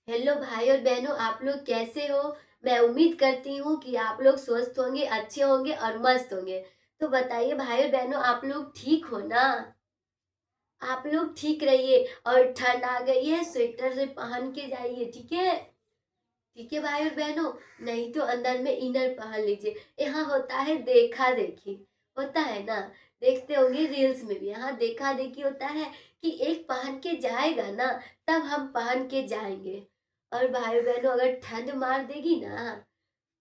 Hello भाई और बहनों, आप लोग कैसे हो। मैं उम्मीद करती हूँ कि आप लोग स्वस्थ होंगे, अच्छे होंगे और मस्त होंगे। तो बताइए भाई और बहनों, आप लोग ठीक हो ना। आप लोग ठीक रहिए। और ठंड आ गई है, स्वेटर से पहन के जाइए, ठीक है। ठीक है भाई और बहनों। नहीं तो अंदर में इनर पहन लीजिए। यहाँ होता है देखा देखी, होता है ना। देखते होंगे रील्स में भी, यहाँ देखा देखी होता है कि एक पहन के जाएगा ना, तब हम पहन के जाएंगे। और भाई बहनों, अगर ठंड मार देगी ना,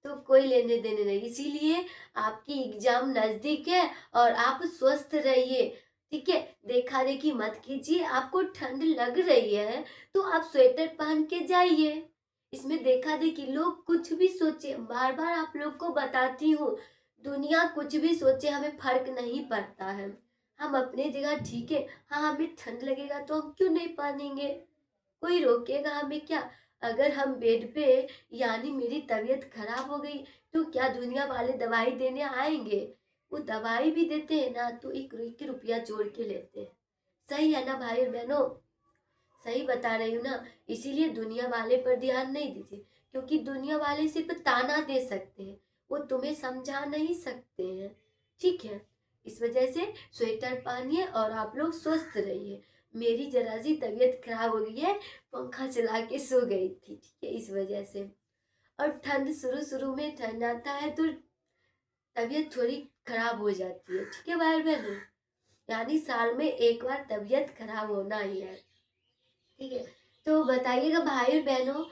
तो कोई लेने देने नहीं। इसीलिए आपकी एग्जाम नजदीक है और आप स्वस्थ रहिए, ठीक है। देखा देखी मत कीजिए। आपको ठंड लग रही है तो आप स्वेटर पहन के जाइए। इसमें देखा देखी लोग कुछ भी सोचे, बार बार आप लोग को बताती हूँ, दुनिया कुछ भी सोचे हमें फर्क नहीं पड़ता है। हम अपने जगह ठीक है। हाँ, हमें ठंड लगेगा तो हम क्यों नहीं पहनेंगे, कोई रोकेगा हमें क्या। अगर हम बेड पे, यानी मेरी तबीयत खराब हो गई, तो क्या दुनिया वाले दवाई देने आएंगे। वो दवाई भी देते हैं ना तो एक एक रुपया जोड़ के लेते हैं। सही है ना भाई और बहनों, सही बता रही हूँ ना। इसीलिए दुनिया वाले पर ध्यान नहीं दीजिए, क्योंकि दुनिया वाले सिर्फ ताना दे सकते हैं, वो तुम्हें समझा नहीं सकते हैं, ठीक है। इस वजह से स्वेटर पहनिए और आप लोग स्वस्थ रहिए। मेरी जरा सी तबीयत खराब हो गई है, पंखा चला के सो गई थी, ठीक है, इस वजह से। और ठंड शुरू शुरू में ठंड आता है तो तबीयत थोड़ी खराब हो जाती है, ठीक है भाई बहन। यानी साल में एक बार तबीयत खराब होना ही है, ठीक है। तो बताइएगा भाई और बहनों,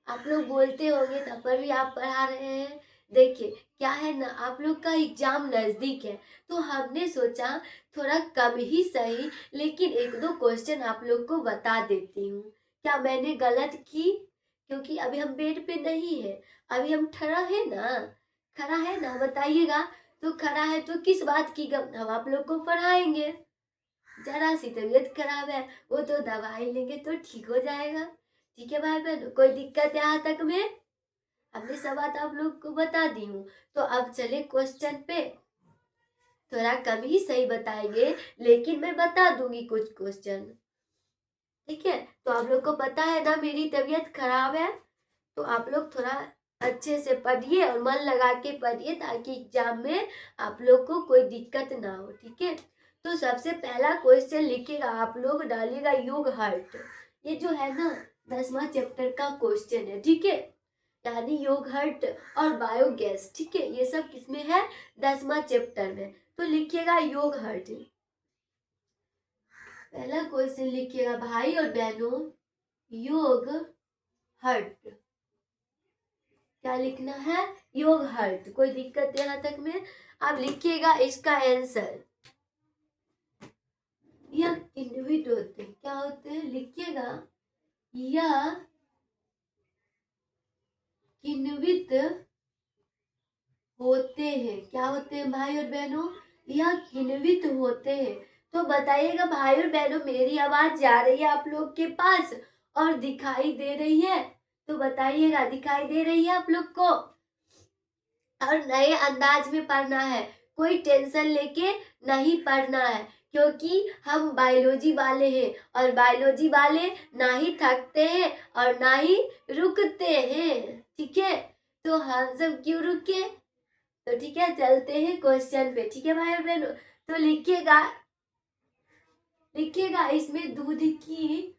आप लोग बोलते होंगे तब पर भी आप पढ़ा रहे हैं। देखिए क्या है ना, आप लोग का एग्जाम नजदीक है, तो हमने सोचा थोड़ा कम ही सही, लेकिन एक दो क्वेश्चन आप लोग को बता देती हूँ। क्या मैंने गलत की? क्योंकि अभी हम बेड पे नहीं है, अभी हम खड़ा है ना। खड़ा है ना, बताइएगा। तो खड़ा है तो किस बात की गम, हम आप लोग को पढ़ाएंगे। जरा सी तबीयत खराब है, वो तो दवाई लेंगे तो ठीक हो जाएगा, ठीक है भाई बहन। कोई दिक्कत है यहाँ तक में? हमने सब बात आप लोग को बता दी हूँ। तो अब चले क्वेश्चन पे। थोड़ा कम ही सही बताएंगे, लेकिन मैं बता दूंगी कुछ क्वेश्चन, ठीक है। तो आप लोग को पता है ना मेरी तबीयत खराब है, तो आप लोग थोड़ा अच्छे से पढ़िए और मन लगा के पढ़िए, ताकि एग्जाम में आप लोग को कोई दिक्कत ना हो, ठीक है। तो सबसे पहला क्वेश्चन लिखिएगा, आप लोग डालिएगा योग हर्ट। ये जो है ना 10वां चैप्टर का क्वेश्चन है, ठीक है। यानी योग हर्ट और बायोगैस, ठीक है, ये सब किसमें है? 10वां चैप्टर में। तो लिखिएगा योग हर्ट। पहला क्वेश्चन लिखिएगा भाई और बहनों, योग हर्ट। क्या लिखना है? योग हर्ट। कोई दिक्कत है यहाँ तक में? आप लिखिएगा इसका आंसर। यह किण्वित होते हैं, क्या होते हैं लिखिएगा, यह किण्वित होते हैं। क्या होते हैं भाई और बहनों? यह किण्वित होते हैं। तो बताइएगा भाई और बहनों, मेरी आवाज जा रही है आप लोग के पास और दिखाई दे रही है? तो बताइएगा दिखाई दे रही है आप लोग को? और नए अंदाज में पढ़ना है, कोई टेंशन लेके नहीं पढ़ना है, क्योंकि हम बायोलॉजी वाले हैं और बायोलॉजी वाले ना ही थकते हैं और ना ही रुकते हैं, ठीक है। तो हम सब क्यों रुके? तो ठीक है, चलते हैं क्वेश्चन पे, ठीक है भाई और बहनों। तो लिखिएगा, लिखिएगा इसमें दूध की,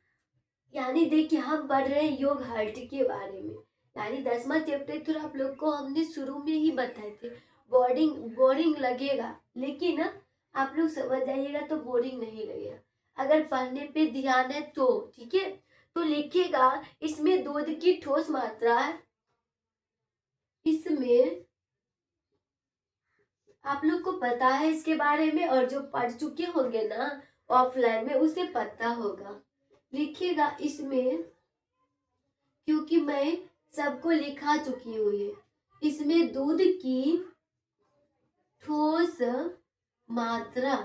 यानी देखिए हम पढ़ रहे हैं योग हर्ट के बारे में। यानी 10वां चैप्टर तो आप लोग को हमने शुरू में ही बताए थे। बोरिंग बोरिंग लगेगा, लेकिन ना आप लोग समझ जाइएगा तो बोरिंग नहीं लगेगा, अगर पढ़ने पे ध्यान है तो, ठीक है। तो लिखिएगा इसमें दूध की ठोस मात्रा है, इसमें आप लोग को पता है इसके बारे में, और जो पढ़ चुके होंगे ना ऑफलाइन में उसे पता होगा। लिखिएगा इसमें, क्योंकि मैं सबको लिखा चुकी हूँ ये, इसमें दूध की ठोस मात्रा,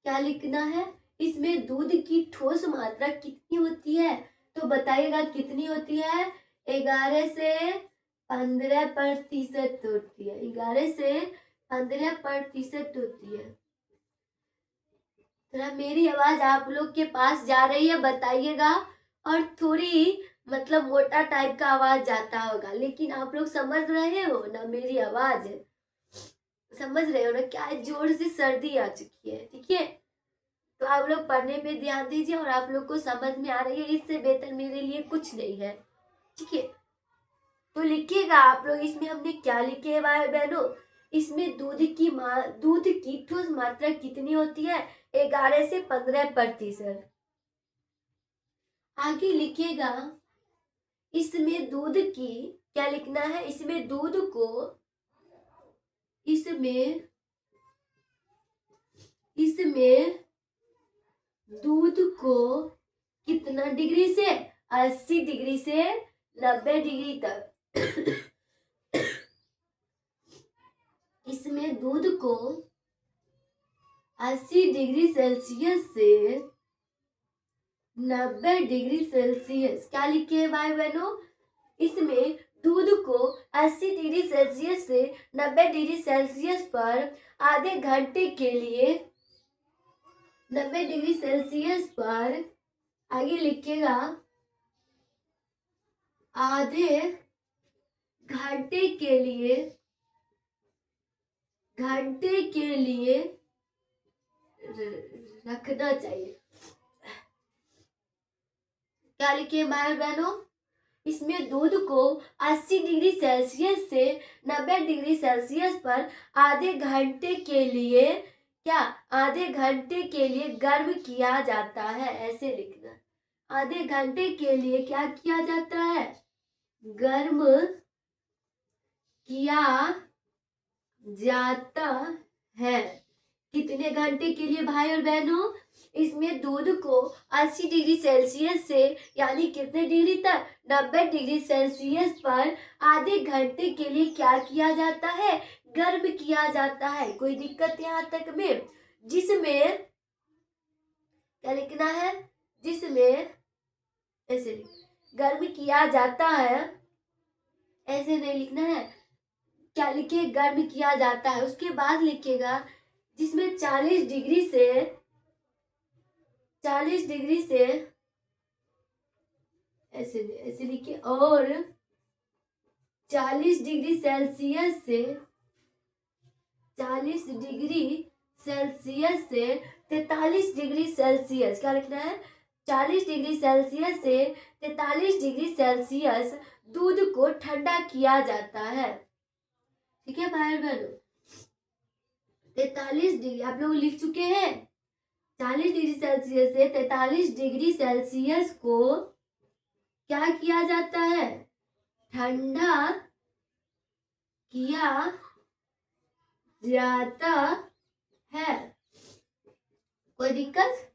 क्या लिखना है? इसमें दूध की ठोस मात्रा कितनी होती है? तो बताइएगा कितनी होती है? 11 से 15% होती है, 11 से 15% होती है। थोड़ा मेरी आवाज आप लोग के पास जा रही है, बताइएगा। और थोड़ी मतलब मोटा टाइप का आवाज जाता होगा, लेकिन आप लोग समझ रहे हो ना मेरी आवाज? समझ रहे हो ना? क्या जोर से सर्दी आ चुकी है, ठीक है? तो आप लोग पढ़ने पे ध्यान दीजिए और आप लोग को समझ में आ रही है, इससे बेहतर मेरे लिए कुछ नहीं है, ठीक है? तो लिखिएगा आप लोग, इसमें हमने क्या लिखे है भाई बहनों? इसमें दूध की ठोस मात्रा कितनी होती है? 11 से 15%। आगे लिखिएगा, इसमें दूध की, क्या लिखना है? इसमें इसमें दूध को कितना डिग्री से? 80 डिग्री से 90 डिग्री तक इसमें दूध को 80 डिग्री सेल्सियस से 90 डिग्री सेल्सियस, क्या लिखे हैं भाई बहनों? इसमें दूध को 80 डिग्री सेल्सियस से 90 डिग्री सेल्सियस पर आधे घंटे के लिए 90 डिग्री सेल्सियस पर, आगे लिखिएगा, आधे घंटे के लिए रखना चाहिए। क्या लिखे भाई बहनों? इसमें दूध को 80 डिग्री सेल्सियस से 90 डिग्री सेल्सियस पर आधे घंटे के लिए, क्या? आधे घंटे के लिए गर्म किया जाता है, ऐसे लिखना। आधे घंटे के लिए क्या किया जाता है? गर्म किया जाता है। कितने घंटे के लिए भाई और बहनों? इसमें दूध को 80 डिग्री सेल्सियस से, यानी कितने डिग्री तक? 90 डिग्री सेल्सियस पर आधे घंटे के लिए क्या किया जाता है? गर्म किया जाता है। कोई दिक्कत यहाँ तक में? जिसमें, क्या लिखना है? जिसमें, ऐसे गर्म किया जाता है, ऐसे नहीं लिखना है। क्या लिखे? गर्म किया जाता है। उसके बाद लिखिएगा, जिसमें 40 डिग्री से ऐसे लिखिए, और 40 डिग्री सेल्सियस से 43 डिग्री सेल्सियस, क्या लिखना है? 40 डिग्री सेल्सियस से 43 डिग्री सेल्सियस दूध को ठंडा किया जाता है, ठीक है भाई बहनों? 43 डिग्री आप लोग लिख चुके हैं। 40 डिग्री सेल्सियस से 43 डिग्री सेल्सियस को क्या किया जाता है? ठंडा किया जाता है। कोई दिक्कत?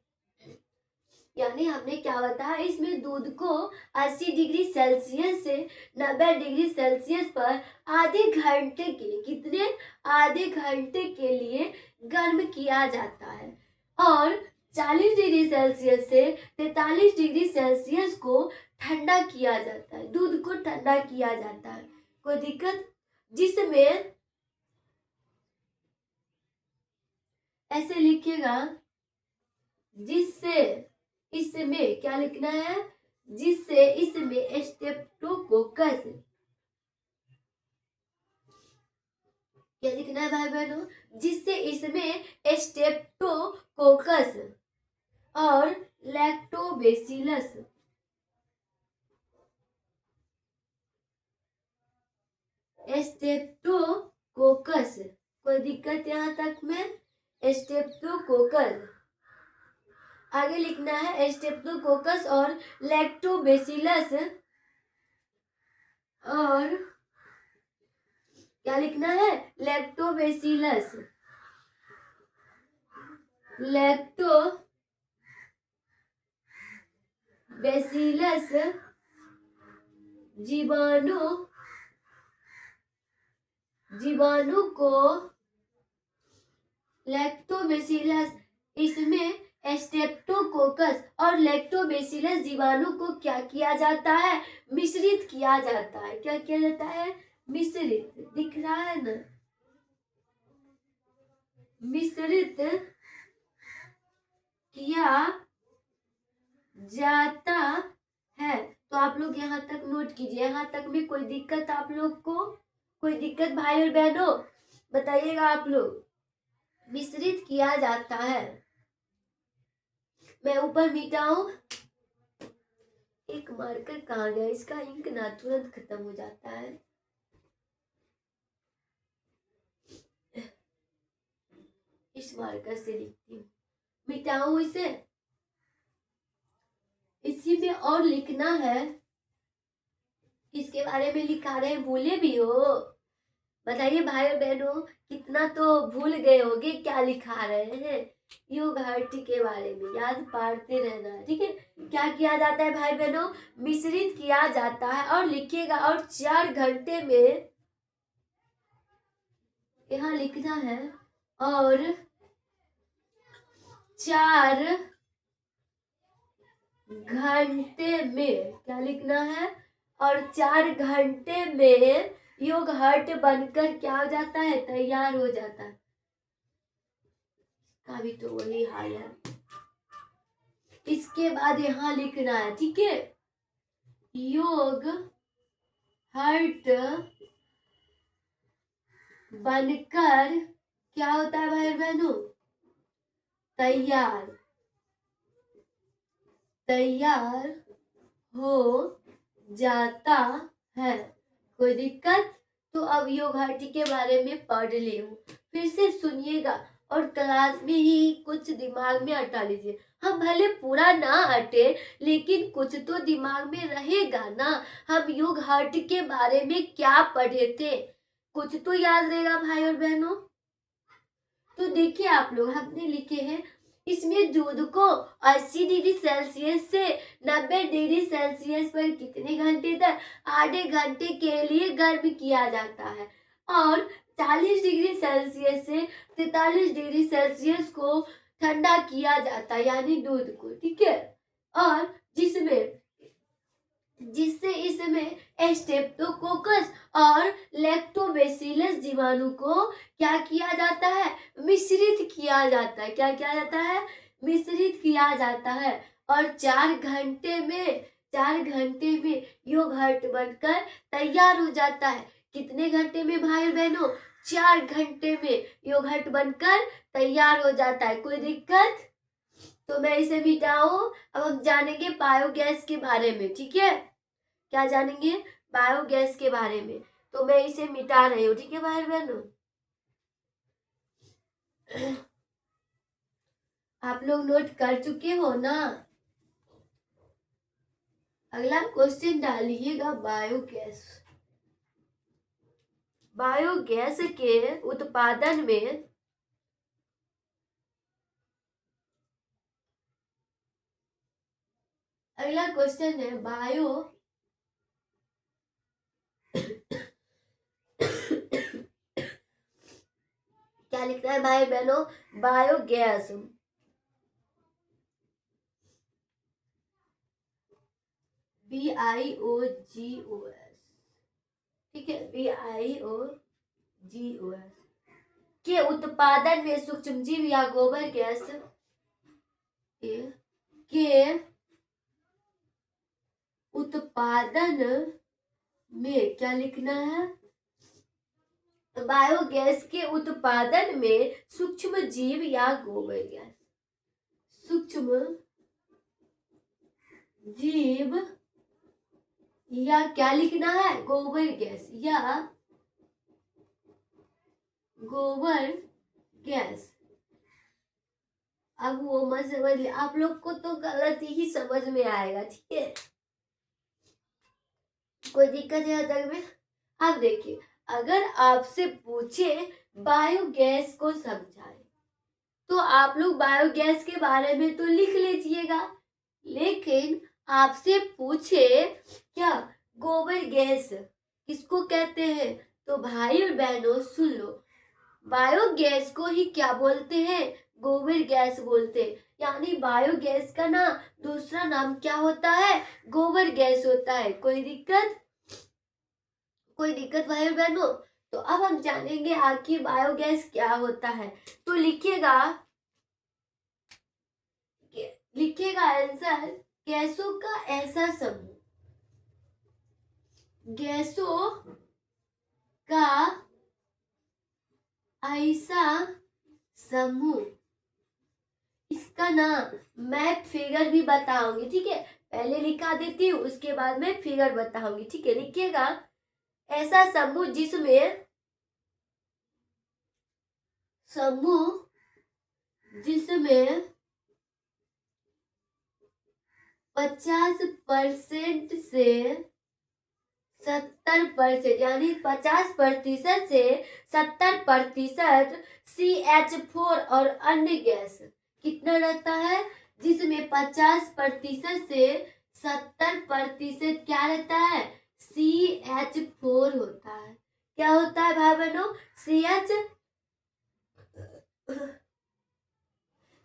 यानी हमने क्या बताया, इसमें दूध को 80 डिग्री सेल्सियस से 90 डिग्री सेल्सियस पर आधे घंटे के लिए, कितने? आधे घंटे के लिए गर्म किया जाता है, और 40 डिग्री सेल्सियस से 43 डिग्री सेल्सियस को ठंडा किया जाता है, दूध को ठंडा किया जाता है। कोई दिक्कत? जिसमें, ऐसे लिखिएगा, जिससे, इसमें क्या लिखना है? जिससे इसमें स्ट्रेप्टोकोकस, क्या लिखना है भाई बहनों? जिससे इसमें स्ट्रेप्टोकोकस और लैक्टोबैसिलस, स्ट्रेप्टोकोकस, कोई दिक्कत यहाँ तक में? स्ट्रेप्टोकोकस, आगे लिखना है स्ट्रेप्टोकोकस और लैक्टोबैसिलस, और क्या लिखना है? लैक्टोबैसिलस, लैक्टोबैसिलस जीवाणु को, लैक्टोबैसिलस, इसमें स्ट्रेप्टोकोकस और लैक्टोबैसिलस जीवाणु को क्या किया जाता है? मिश्रित किया जाता है। क्या किया जाता है? मिश्रित, दिख रहा है ना? मिश्रित किया जाता तो आप लोग यहाँ तक नोट कीजिए। यहाँ तक में कोई दिक्कत आप लोग को? कोई दिक्कत भाई और बहनों? बताइएगा आप लोग। मिश्रित किया जाता है। मैं ऊपर मिटाऊं? एक मार्कर कहाँ गया? इसका इंक ना तुरंत खत्म हो जाता है। इस मार्कर से लिखती हूँ। मिटाऊं इसे? इसी में और लिखना है। किसके बारे में लिखा रहे हैं? भूले भी हो? बताइए भाई और बहनों, कितना तो भूल गए होगे क्या लिखा रहे हैं। योग हर्टी के बारे में याद पाड़ते रहना है, ठीक है। क्या किया जाता है भाई बहनों? मिश्रित किया जाता है। और लिखिएगा, और 4 घंटे में, यहाँ लिखना है, और 4 घंटे में, क्या लिखना है? और 4 घंटे में योग हर्ट बनकर क्या हो जाता है? तैयार हो जाता है। का भी तो वही हाल है। इसके बाद यहाँ लिखना है, ठीक है। योग हर्ट बनकर क्या होता है भाई बहनों? तैयार हो जाता है। कोई दिक्कत? तो अब योग हर्टी के बारे में पढ़ ले, फिर से सुनिएगा, और क्लास में ही कुछ दिमाग में अटा लीजिए। हम भले पूरा ना अटे, लेकिन कुछ तो दिमाग में रहेगा ना। हम योग हर्टी के बारे में क्या पढ़े थे, कुछ तो याद रहेगा भाई और बहनों। तो देखिए आप लोग, हमने लिखे हैं इसमें दूध को 80 डिग्री सेल्सियस से 90 डिग्री सेल्सियस पर कितने घंटे तक? आधे घंटे के लिए गर्म किया जाता है। और 40 डिग्री सेल्सियस से 43 डिग्री सेल्सियस को ठंडा किया जाता है, यानी दूध को, ठीक है। और जिससे इसमें स्ट्रेप्टोकोकस और लैक्टोबैसिलस जीवाणु को क्या किया जाता है? मिश्रित किया जाता है। क्या किया जाता है? मिश्रित किया जाता है। और 4 घंटे में योगर्ट बनकर तैयार हो जाता है। कितने घंटे में भाई बहनों? 4 घंटे में योगर्ट बनकर तैयार हो जाता है। कोई दिक्कत? तो मैं इसे मिटाऊं। अब हम जानेंगे बायोगैस के बारे में, ठीक है। क्या जानेंगे? बायोगैस के बारे में। तो मैं इसे मिटा रही हूँ, ठीक है भाई बहनों। आप लोग नोट कर चुके हो ना? अगला क्वेश्चन डालिएगा, बायोगैस के उत्पादन में अगला क्वेश्चन है क्या लिखना है भाई बहनों? बायोगैस, BIOGOS, ठीक है, BIOGOS के उत्पादन में सूक्ष्मजीव या गोबर गैस के उत्पादन में क्या लिखना है? बायोगैस के उत्पादन में सूक्ष्म जीव या गोबर गैस, सूक्ष्म जीव या क्या लिखना है? गोबर गैस या गोबर गैस। अब वो मत समझ ले, आप लोग को तो गलत ही समझ में आएगा, ठीक है। कोई दिक्कत है अदर में? अब देखिए, अगर आपसे पूछे बायोगैस को समझाए, तो आप लोग बायोगैस के बारे में तो लिख लीजिएगा। लेकिन आपसे पूछे क्या गोबर गैस किसको कहते हैं, तो भाई और बहनों सुन लो, बायोगैस को ही क्या बोलते हैं? गोबर गैस बोलते हैं। यानी बायोगैस का ना दूसरा नाम क्या होता है? गोबर गैस होता है। कोई दिक्कत? कोई दिक्कत भाई बहनों? तो अब हम जानेंगे आखिर बायोगैस क्या होता है। तो लिखिएगा आंसर, गैसों का ऐसा समूह, गैसों का ऐसा समूह, इसका ना मैं फिगर भी बताऊंगी, ठीक है। पहले लिखा देती हूँ, उसके बाद में फिगर बताऊंगी, ठीक है। लिखिएगा, ऐसा समूह जिसमें 50% से 70%, यानी 50% से 70% CH4 और अन्य गैस कितना रहता है, जिसमें 50% से 70% क्या रहता है, CH4 होता है। क्या होता है भाई बहनों,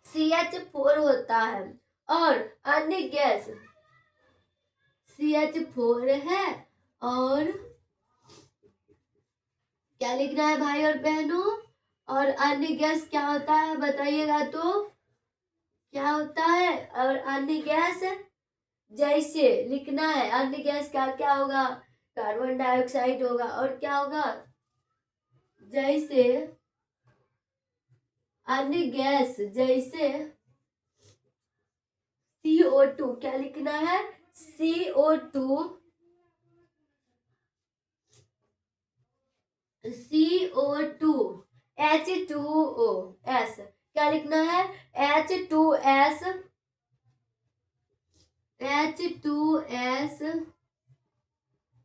CH4 होता है। और अन्य गैस CH4 है, और क्या लिखना है भाई और बहनों, और अन्य गैस क्या होता है बताइएगा तो, क्या होता है। और अन्य गैस जैसे लिखना है, अन्य गैस क्या क्या होगा, कार्बन डाइऑक्साइड होगा, और क्या होगा, जैसे अन्य गैस जैसे CO2, क्या लिखना है, CO2, H2O, क्या लिखना है, H2S,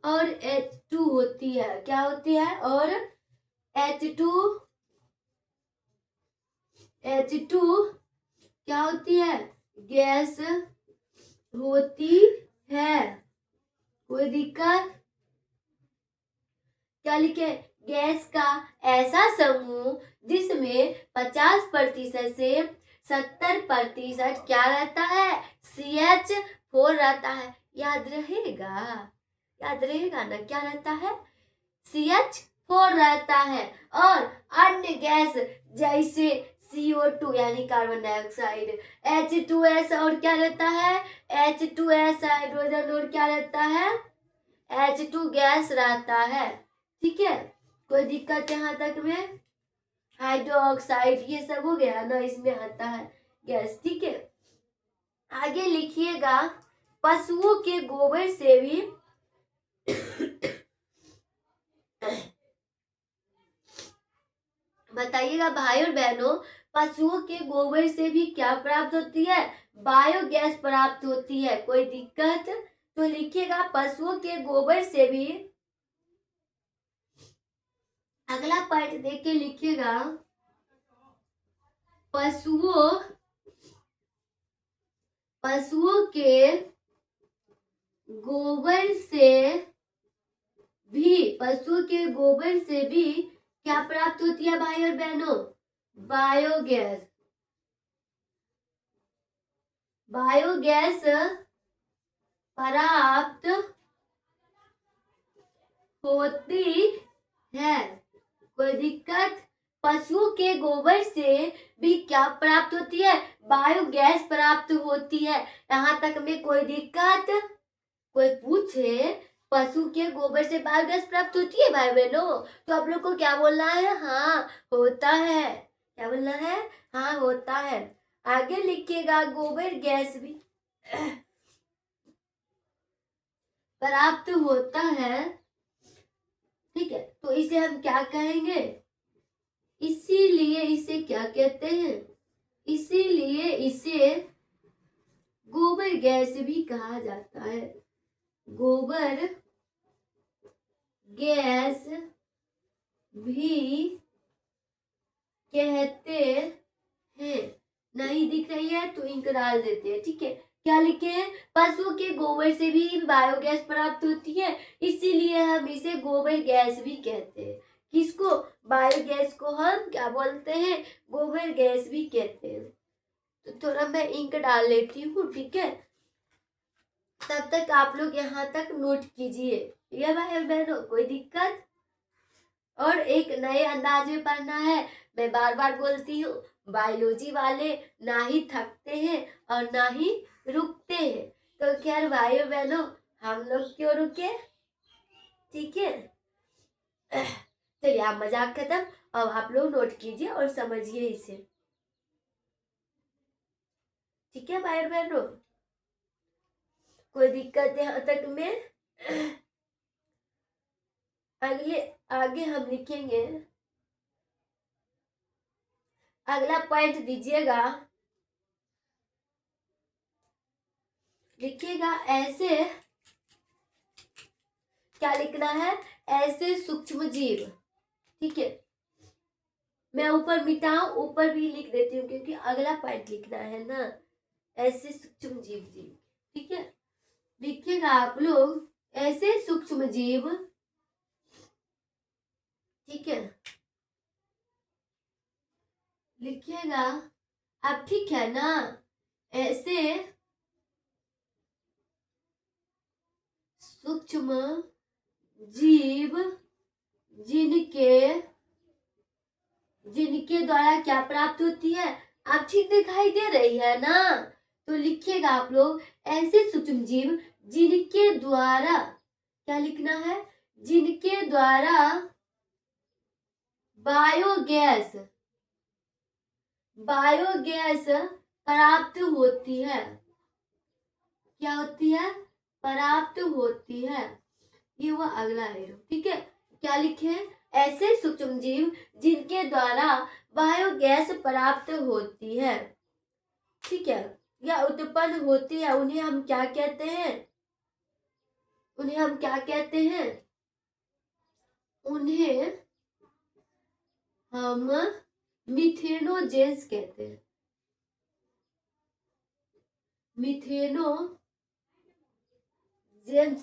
और H2 होती है, क्या होती है, और H2 क्या होती है, गैस होती है। कोई दिक्कत, क्या लिखे, गैस का ऐसा समूह जिसमें 50% से 70% क्या रहता है, CH4 रहता है। याद रहेगा ना, क्या रहता है, CH4 रहता है। और अन्य गैस जैसे CO2 यानी कार्बन डाइऑक्साइड, H2S, और क्या रहता है, H2S हाइड्रोजन, और क्या रहता है, H2 गैस रहता है, ठीक है। कोई दिक्कत यहाँ तक में, हाइड्रोक्साइड ये सब हो गया ना, इसमें आता है गैस, ठीक है। आगे लिखिएगा, पशुओं के गोबर से भी बताइएगा भाई और बहनों, पशुओं के गोबर से भी क्या प्राप्त होती है, बायोगैस प्राप्त होती है। कोई दिक्कत, तो लिखिएगा, पशुओं के गोबर से भी, अगला पार्ट देख के लिखिएगा, पशुओं के गोबर से भी क्या प्राप्त होती है भाई और बहनों, बायोगैस प्राप्त होती है। कोई दिक्कत, पशुओं के गोबर से भी क्या प्राप्त होती है, बायोगैस प्राप्त होती है। यहाँ तक में कोई दिक्कत, कोई पूछे पशु के गोबर से बायोगैस प्राप्त होती है भाई बहनों, तो आप लोग को क्या बोलना है, हाँ होता है। क्या बोलना है, हाँ होता है। आगे लिखिएगा, गोबर गैस भी प्राप्त होता है, ठीक है। तो इसे हम क्या कहेंगे, इसीलिए इसे क्या कहते हैं, इसीलिए इसे गोबर गैस भी कहा जाता है। गोबर गैस भी कहते हैं। नहीं दिख रही है तो इंक डाल देते हैं, ठीक है। क्या लिखे हैं, पशुओं के गोबर से भी बायोगैस प्राप्त होती है, इसीलिए हम इसे गोबर गैस भी कहते हैं। किसको, बायोगैस को हम क्या बोलते हैं, गोबर गैस भी कहते हैं। तो थोड़ा मैं इंक डाल लेती हूँ, ठीक है। तब तक आप लोग यहाँ तक नोट कीजिए, ठीक है भाई और बहनों, कोई दिक्कत। और एक नए अंदाज में पढ़ना है, मैं बार बार बोलती हूँ, बायोलॉजी वाले ना ही थकते हैं और ना ही रुकते हैं। तो खैर भाई और बहनों, हम लोग क्यों रुके, ठीक है। चलिए आप मजाक खत्म। अब आप लोग नोट कीजिए और समझिए इसे। ठीक है भाई और बहनों, कोई दिक्कत यहाँ तक में? अगले आगे हम लिखेंगे, अगला पॉइंट दीजिएगा, लिखिएगा ऐसे, क्या लिखना है? ऐसे सूक्ष्म जीव। ठीक है, मैं ऊपर मिटाऊं, ऊपर भी लिख देती हूँ क्योंकि अगला पॉइंट लिखना है ना। ऐसे सूक्ष्म जीव जीव, ठीक है, लिखिएगा आप लोग ऐसे सूक्ष्म जीव। ठीक है, लिखिएगा अब, ठीक है ना? ऐसे सूक्ष्म जीव जिनके जिनके द्वारा क्या प्राप्त होती है, आप ठीक दिखाई दे रही है ना? तो लिखिएगा आप लोग ऐसे सूक्ष्म जीव जिनके द्वारा, क्या लिखना है? जिनके द्वारा बायोगैस बायोगैस प्राप्त होती है। क्या होती है? प्राप्त होती है। ये हुआ अगला एरो। ठीक है, क्या लिखे? ऐसे सूक्ष्म जीव जिनके द्वारा बायोगैस प्राप्त होती है। ठीक है, या उत्पन्न होती है, उन्हें हम क्या कहते हैं? उन्हें हम क्या कहते हैं? उन्हें हम मिथेनोजेंस कहते हैं। मिथेनोजेंस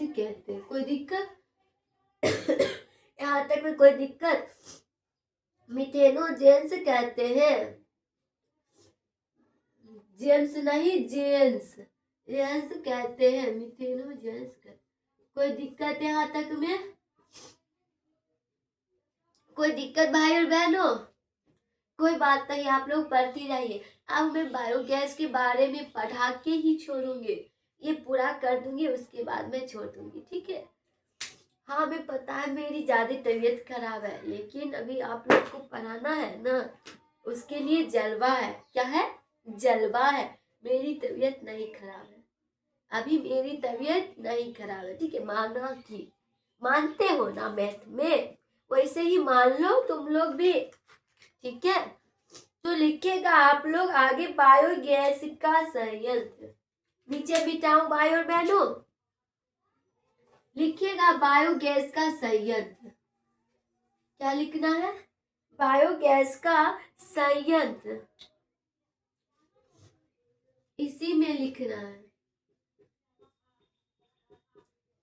कहते हैं। कोई दिक्कत? यहाँ तक में कोई दिक्कत? मिथेनोजेंस कहते हैं, जेम्स नहीं, जेंस, जेंस कहते हैं, मिथेनोजेंस कहते। कोई दिक्कत है यहाँ तक में? कोई दिक्कत भाई और बहनों? कोई बात नहीं, आप लोग पढ़ती रहिए। अब मैं बायोगैस के बारे में पढ़ा के ही छोड़ूंगी, ये पूरा कर दूंगी, उसके बाद मैं छोड़ दूंगी। ठीक है, हाँ हमें पता है मेरी ज्यादा तबीयत खराब है, लेकिन अभी आप लोग को पढ़ाना है ना, उसके लिए जलवा है। क्या है? जलवा है। मेरी तबीयत नहीं खराब है, अभी मेरी तबीयत नहीं खराब है। ठीक है, माना कि मानते हो ना मैथ में, वैसे ही मान लो तुम लोग भी। ठीक है, तो लिखिएगा आप लोग आगे बायोगैस का संयंत्र। नीचे बिठाऊं भाई और बहनों? लिखिएगा बायोगैस का संयंत्र। क्या लिखना है? बायोगैस का संयंत्र, इसी में लिखना है।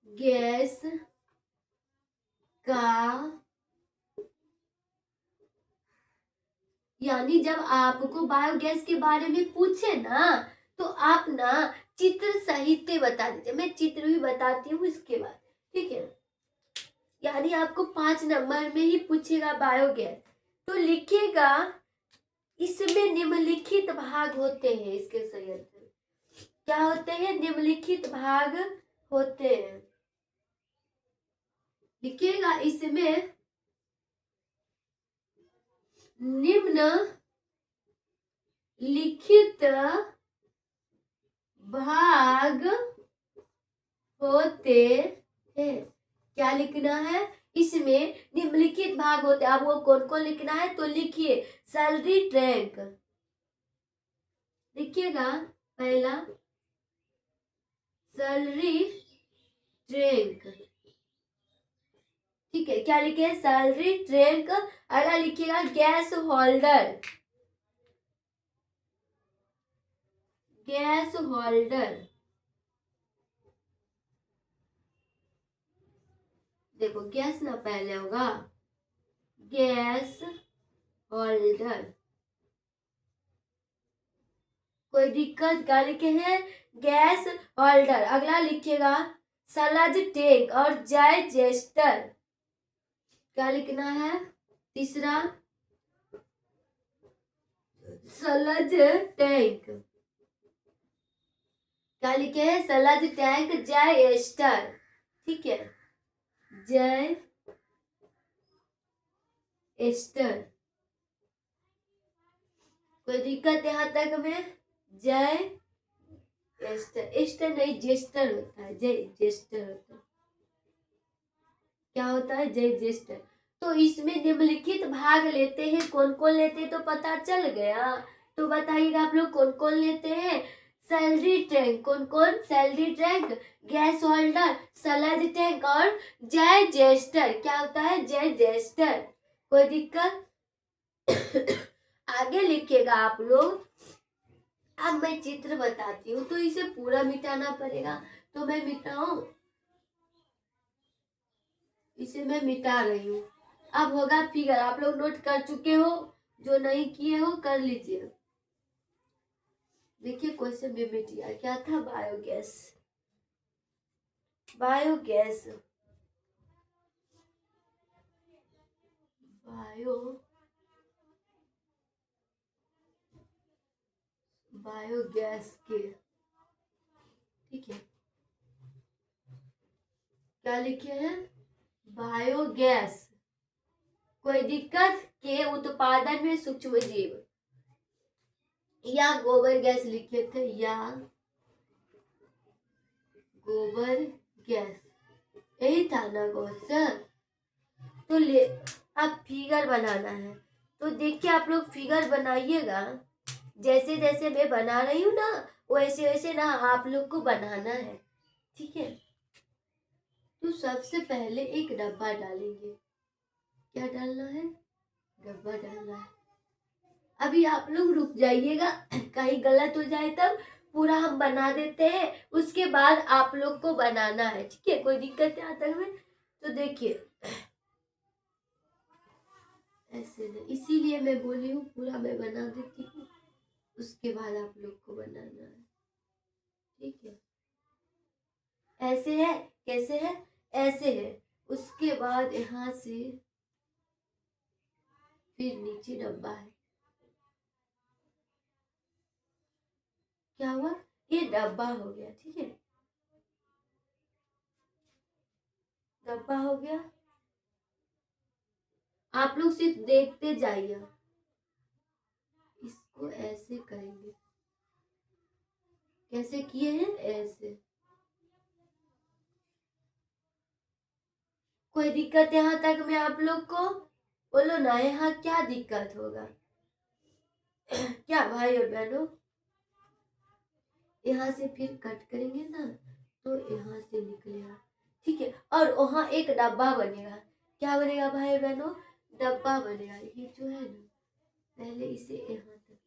गैस का, यानी जब आपको बायोगैस के बारे में पूछे ना, तो आप ना चित्र सहित बता दीजिए। मैं चित्र भी बताती हूँ इसके बाद। ठीक है, यानी आपको 5 नंबर में ही पूछेगा बायोगैस, तो लिखिएगा इसमें निम्नलिखित भाग होते हैं। इसके संयंत्र क्या होते हैं? निम्नलिखित भाग होते हैं। लिखिएगा इसमें निम्न लिखित भाग होते हैं। क्या लिखना है? इसमें निम्नलिखित भाग होते हैं। अब वो कौन कौन लिखना है? तो लिखिए सैलरी ट्रैक, लिखिएगा पहला सैलरी ट्रैक। ठीक है, क्या लिखे? Salary track. अगला लिखिएगा गैस होल्डर, गैस होल्डर। देखो गैस ना पहले होगा, गैस होल्डर। कोई दिक्कत? क्या लिखे हैं? Gas holder. अगला लिखिएगा सलज टैंक और डाइजेस्टर। क्या लिखना है? तीसरा सलज टैंक। क्या लिखे हैं? सलज टैंक डाइजेस्टर। ठीक है, जय एस्टर। कोई दिक्कत यहाँ तक में? जय एस्टर, एस्टर नहीं जेस्टर होता है, जय जेस्टर होता है। क्या होता है? जय जेस्टर। तो इसमें निम्नलिखित भाग लेते हैं, कौन कौन लेते हैं तो पता चल गया। तो बताइएगा आप लोग कौन कौन लेते हैं। सैलरी टैंक, कौन कौन? सैलरी टैंक, गैस होल्डर, सलाद टैंक और जय जेस्टर। क्या होता है? जय जेस्टर। कोई दिक्कत? आगे लिखिएगा आप लोग। अब मैं चित्र बताती हूँ, तो इसे पूरा मिटाना पड़ेगा, तो मैं मिटाऊं, इसे मैं मिटा रही हूँ। अब होगा फिगर, आप लोग नोट कर चुके हो, जो नहीं किए हो कर लीजिए। देखिए क्वेश्चन में मिट गया, क्या था? बायोगैस, बायोगैस, बायो बायोगैस के, ठीक है, क्या लिखे हैं? बायोगैस। कोई दिक्कत? के उत्पादन में सूक्ष्म जीव, या गोबर गैस लिखे थे, या गोबर गैस, यही था ना क्वेश्चन। तो ले, अब फिगर बनाना है, तो देखिए आप लोग फिगर बनाइएगा, जैसे जैसे मैं बना रही हूँ ना वैसे वैसे ना आप लोग को बनाना है, ठीक है। तो सबसे पहले एक डब्बा डालेंगे। क्या डालना है? डब्बा डालना है। अभी आप लोग रुक जाइएगा, कहीं गलत हो जाए तब पूरा हम बना देते हैं, उसके बाद आप लोग को बनाना है, ठीक है। कोई दिक्कत है आता में? तो देखिए ऐसे नहीं, इसीलिए मैं बोली हूँ पूरा मैं बना देती हूँ, उसके बाद आप लोग को बनाना है, ठीक है। ऐसे है, कैसे है? ऐसे है, उसके बाद यहाँ से फिर नीचे डब्बा है। क्या हुआ? ये डब्बा हो गया, ठीक है, डब्बा हो गया। आप लोग सिर्फ देखते जाइए, इसको ऐसे करेंगे, कैसे किए हैं? ऐसे। कोई दिक्कत यहाँ तक में आप लोग को? बोलो ना, यहाँ क्या दिक्कत होगा? क्या भाई और बहनों? यहाँ से फिर कट करेंगे ना, तो यहाँ से निकलेगा, ठीक है। और वहां एक डब्बा बनेगा। क्या बनेगा भाई बहनों? डब्बा बनेगा। ये जो है ना, पहले इसे यहाँ तक,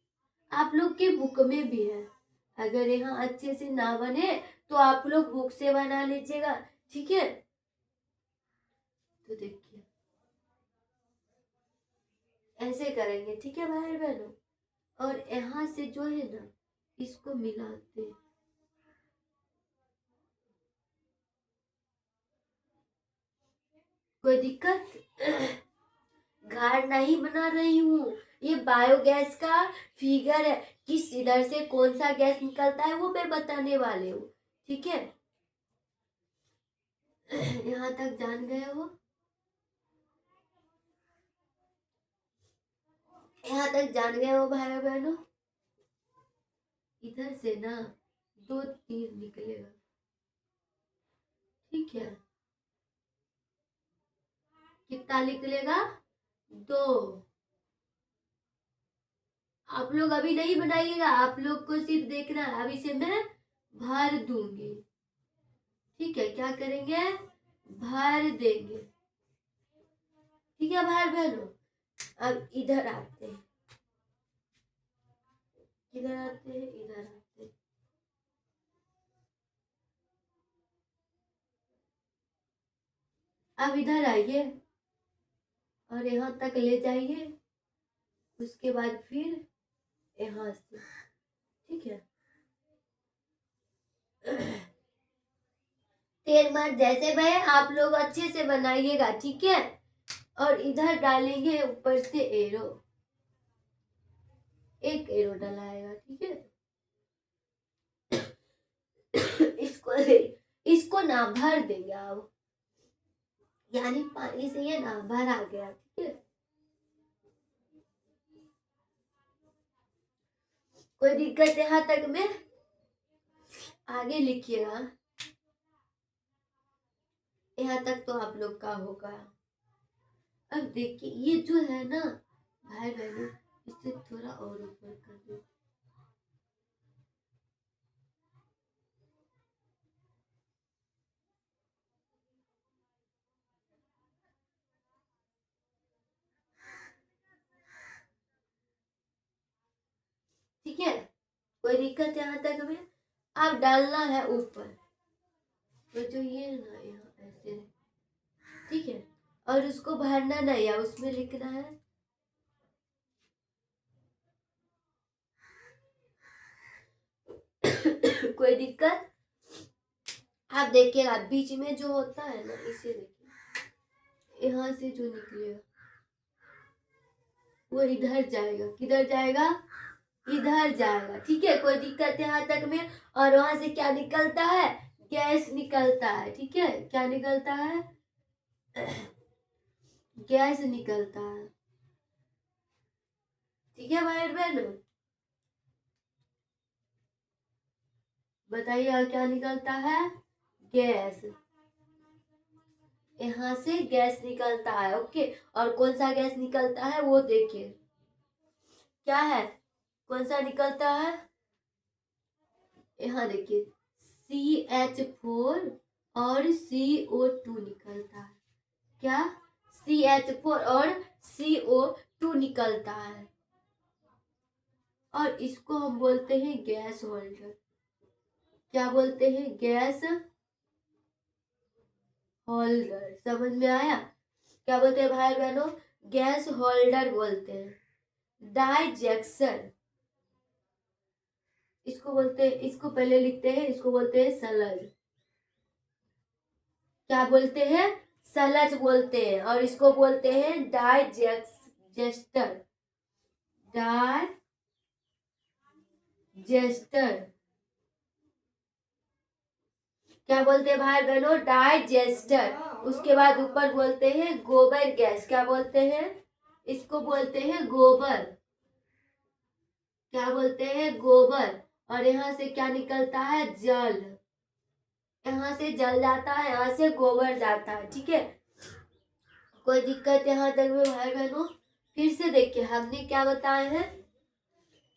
आप लोग के बुक में भी है, अगर यहाँ अच्छे से ना बने तो आप लोग बुक से बना लीजिएगा, ठीक है। तो देखिए ऐसे करेंगे, ठीक है भाई बहनों। और यहाँ से जो है ना, इसको मिलाते हैं। कोई दिक्कत? घर नहीं बना रही हूँ, ये बायोगैस का फिगर है, किस इधर से कौन सा गैस निकलता है वो मैं बताने वाले हूँ, ठीक है। यहाँ तक जान गए हो? यहाँ तक जान गए हो भाई बहनों? इधर से ना दो तीर निकलेगा, ठीक है। कितना निकलेगा? दो। आप लोग अभी नहीं बनाइएगा, आप लोग को सिर्फ देखना है। अब इसे मैं भर दूंगी, ठीक है। क्या करेंगे? भर देंगे, ठीक है भाई बहनों। अब इधर आते हैं, इधर आते हैं, इधर आते हैं। अब इधर आइए और यहाँ तक ले जाइए, उसके बाद फिर यहाँ से, ठीक है। तेल मार जैसे बहे आप लोग अच्छे से बनाइएगा, ठीक है। और इधर डालेंगे ऊपर से एरो, एक एरो डलाएगा, ठीक है। इसको इसको ना भर देंगे आप, यानी पानी से ये ना भर आ गया, ठीक है। कोई दिक्कत यहाँ तक में? आगे लिखिएगा। यहाँ तक तो आप लोग का होगा। अब देखिए ये जो है ना भाई बहनों, इसे थोड़ा और ऊपर कर दो। ठीक है, कोई दिक्कत यहाँ तक में? आप डालना है ऊपर, तो जो ये ना यहाँ ऐसे, ठीक है। और उसको भरना नहीं है, उसमें लिखना है कोई दिक्कत? आप देखिएगा बीच में जो होता है ना, इसे देखिए, यहाँ से जो निकलेगा वो इधर जाएगा। किधर जाएगा? इधर जाएगा, ठीक है। कोई दिक्कत यहाँ तक में? और वहां से क्या निकलता है? गैस निकलता है, ठीक है। क्या निकलता है? गैस निकलता है, ठीक है भाई बहनों। बताइए क्या निकलता है? गैस। यहाँ से गैस निकलता है, ओके। और कौन सा गैस निकलता है वो देखिए, क्या है, कौन सा निकलता है? यहाँ देखिए CH4 और CO2 निकलता है। क्या? CH4 और CO2 निकलता है, और इसको हम बोलते हैं गैस होल्डर। क्या बोलते हैं? Gas holder. समझ में आया? क्या बोलते हैं भाई बहनों? गैस होल्डर बोलते हैं। डाइजेक्शन इसको बोलते हैं, इसको पहले लिखते हैं, इसको बोलते हैं सलज। क्या बोलते हैं? सलज बोलते हैं। और इसको बोलते हैं डाइजेस्टर। डाइजेस्टर क्या बोलते हैं भाई बहनों? डाइजेस्टर। उसके बाद ऊपर बोलते हैं गोबर गैस। क्या बोलते हैं? इसको बोलते हैं गोबर। क्या बोलते हैं? गोबर। और यहाँ से क्या निकलता है? जल। यहाँ से जल जाता है, यहाँ से गोबर जाता है, ठीक है। कोई दिक्कत यहाँ तक में भाई बहनों? फिर से देखिए हमने क्या बताया है,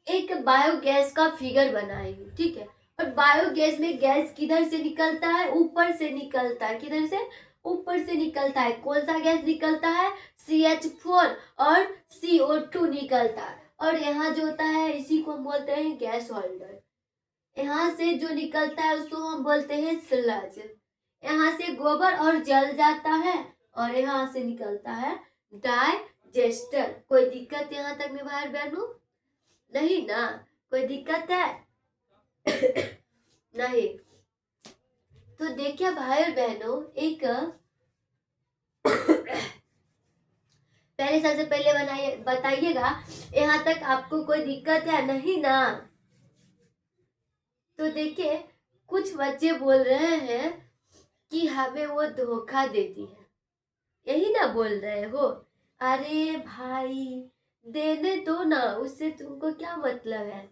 एक बायोगैस का फिगर बनाएंगे, ठीक है। और बायोगैस में गैस किधर से निकलता है? ऊपर से निकलता है। किधर से? ऊपर से निकलता है। कौन सा गैस निकलता है? CH4 और CO2 निकलता है। और यहाँ जो होता है इसी को हम बोलते हैं गैस होल्डर। यहाँ से जो निकलता है उसको हम बोलते हैं स्लज। यहाँ से गोबर और जल जाता है, और यहाँ से निकलता है डाइजेस्टर। कोई दिक्कत यहाँ तक में भाई बहनों? नहीं ना? कोई दिक्कत है? नहीं। तो देखिए भाई और बहनों, एक पहले सबसे पहले बनाइए, बताइएगा यहाँ तक आपको कोई दिक्कत है? नहीं ना? तो देखिए कुछ बच्चे बोल रहे हैं कि हमें वो धोखा देती है, यही ना बोल रहे हो? अरे भाई देने दो ना, उससे तुमको क्या मतलब है?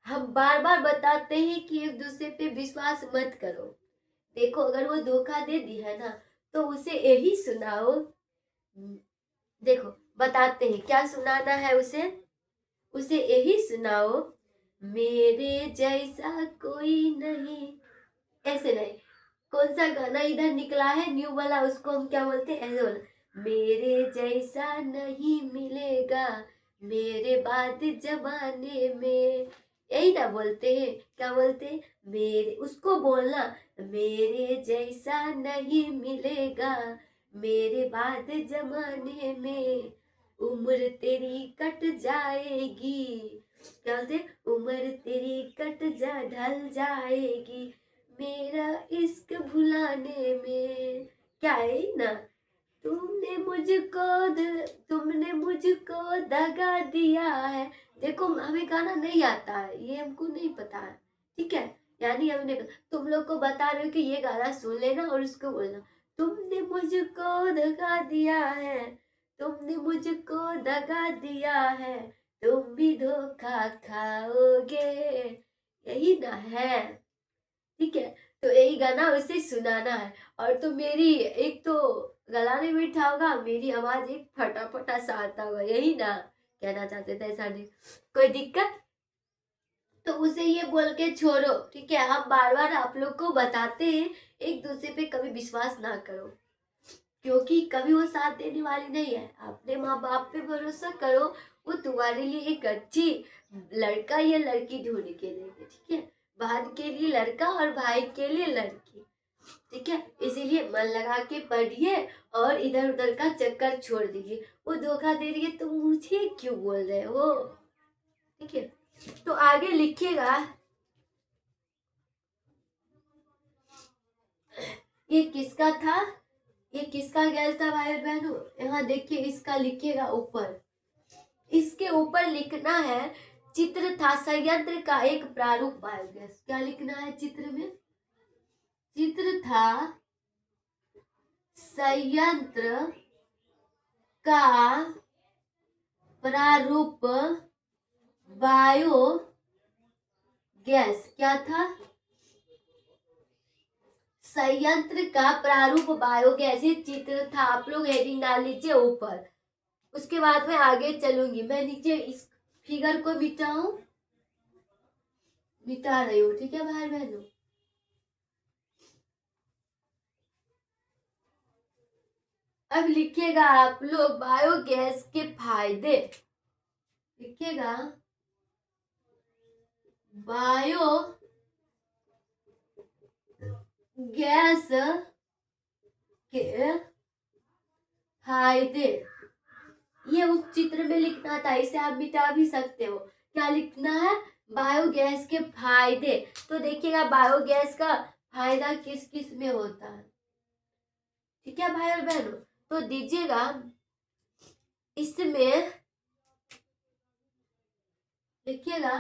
हम बार बार बताते हैं कि एक दूसरे पे विश्वास मत करो। देखो अगर वो धोखा दे दी है ना, तो उसे यही सुनाओ। देखो बताते हैं क्या सुनाना है उसे। उसे यही सुनाओ, मेरे जैसा कोई नहीं। ऐसे नहीं, कौन सा गाना इधर निकला है न्यू वाला, उसको हम क्या बोलते हैं? ऐसे बोला, मेरे जैसा नहीं मिलेगा मेरे बाद जमाने में। यही ना बोलते हैं? क्या बोलते हैं? मेरे, उसको बोलना, मेरे जैसा नहीं मिलेगा मेरे बाद जमाने में, उम्र तेरी कट जाएगी। क्या बोलते? उम्र तेरी कट जा ढल जाएगी मेरा इश्क भुलाने में। क्या है ना, तुमने मुझको तुमने मुझको दगा दिया है। देखो हमें गाना नहीं आता है, ये हमको नहीं पता है, ठीक है। यानी हमने तुम लोग को बता रहे हो कि ये गाना सुन लेना और उसको बोलना, तुमने मुझको दगा दिया है, तुमने मुझको दगा दिया है, तुम भी धोखा खाओगे, यही ना है। ठीक है, तो यही गाना उसे सुनाना है। और तो मेरी एक तो गला नहीं मीठा होगा, मेरी आवाज एक फटाफटा सा आता होगा, यही ना कहना चाहते थे। ऐसा नहीं, कोई दिक्कत तो उसे ये बोल के छोड़ो। ठीक है, हम बार बार आप लोग को बताते हैं, एक दूसरे पे कभी विश्वास ना करो, क्योंकि कभी वो साथ देने वाली नहीं है। अपने माँ बाप पे भरोसा करो, वो तुम्हारे लिए एक अच्छी लड़का या लड़की ढूंढ के देंगे। ठीक है, बहन के लिए लड़का और भाई के लिए लड़की। ठीक है, इसीलिए मन लगा के पढ़िए और इधर उधर का चक्कर छोड़ दीजिए। वो धोखा दे रही है तो मुझे क्यों बोल रहे हो? ठीक है, तो आगे लिखिएगा। ये किसका था, ये किसका गैल था भाई बहनों? यहाँ देखिए, इसका लिखिएगा ऊपर, इसके ऊपर लिखना है चित्र था संयंत्र का एक प्रारूप बायोगैस। क्या लिखना है चित्र में? चित्र था संयंत्र का प्रारूप बायो गैस। क्या था? संयंत्र का प्रारूप बायोगैस, ये चित्र था। आप लोग हेडिंग डाल लीजिए ऊपर, उसके बाद मैं आगे चलूंगी। मैं नीचे इस फिगर को मिटा रही हूँ। ठीक है भाई बहनों, अब लिखिएगा आप लोग बायोगैस के फायदे। लिखिएगा बायो गैस के फायदे, ये उस चित्र में लिखना था, इसे आप मिटा भी सकते हो। क्या लिखना है? बायोगैस के फायदे। तो देखिएगा बायोगैस का फायदा किस किस में होता है। ठीक है भाई और बहनों, तो दीजिएगा इसमें लिखिएगा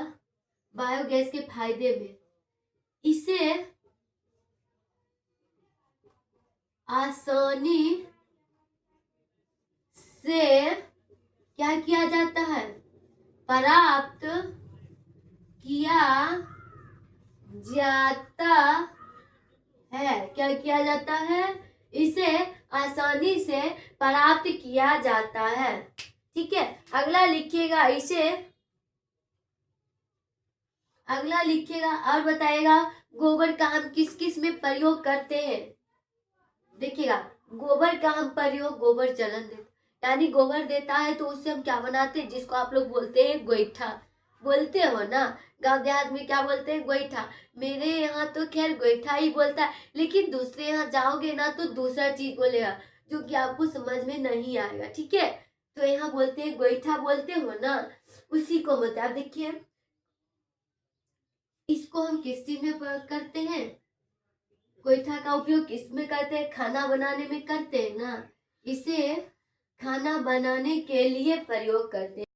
बायोगैस के फायदे में, इसे आसानी से क्या किया जाता है? प्राप्त किया जाता है। क्या किया जाता है? इसे आसानी से प्राप्त किया जाता है। ठीक है, अगला लिखिएगा अगला लिखिएगा और बताइएगा गोबर का हम किस किस में प्रयोग करते हैं। देखिएगा, गोबर का हम प्रयोग गोबर जलन देता, यानी गोबर देता है तो उससे हम क्या बनाते हैं, जिसको आप लोग बोलते हैं गोईठा। बोलते हो ना, गांव देहात में क्या बोलते हैं? गोईठा। मेरे यहाँ तो खैर गोईठा ही बोलता है, लेकिन दूसरे यहाँ जाओगे ना तो दूसरा चीज बोलेगा, जो कि आपको समझ में नहीं आएगा। ठीक है, तो यहाँ बोलते हैं गोईठा, बोलते हो ना, उसी को बोलते हैं। अब देखिए, इसको हम किस चीज में प्रयोग करते हैं? गोईठा का उपयोग किस में करते हैं? खाना बनाने में करते हैं ना, इसे खाना बनाने के लिए प्रयोग करते हैं।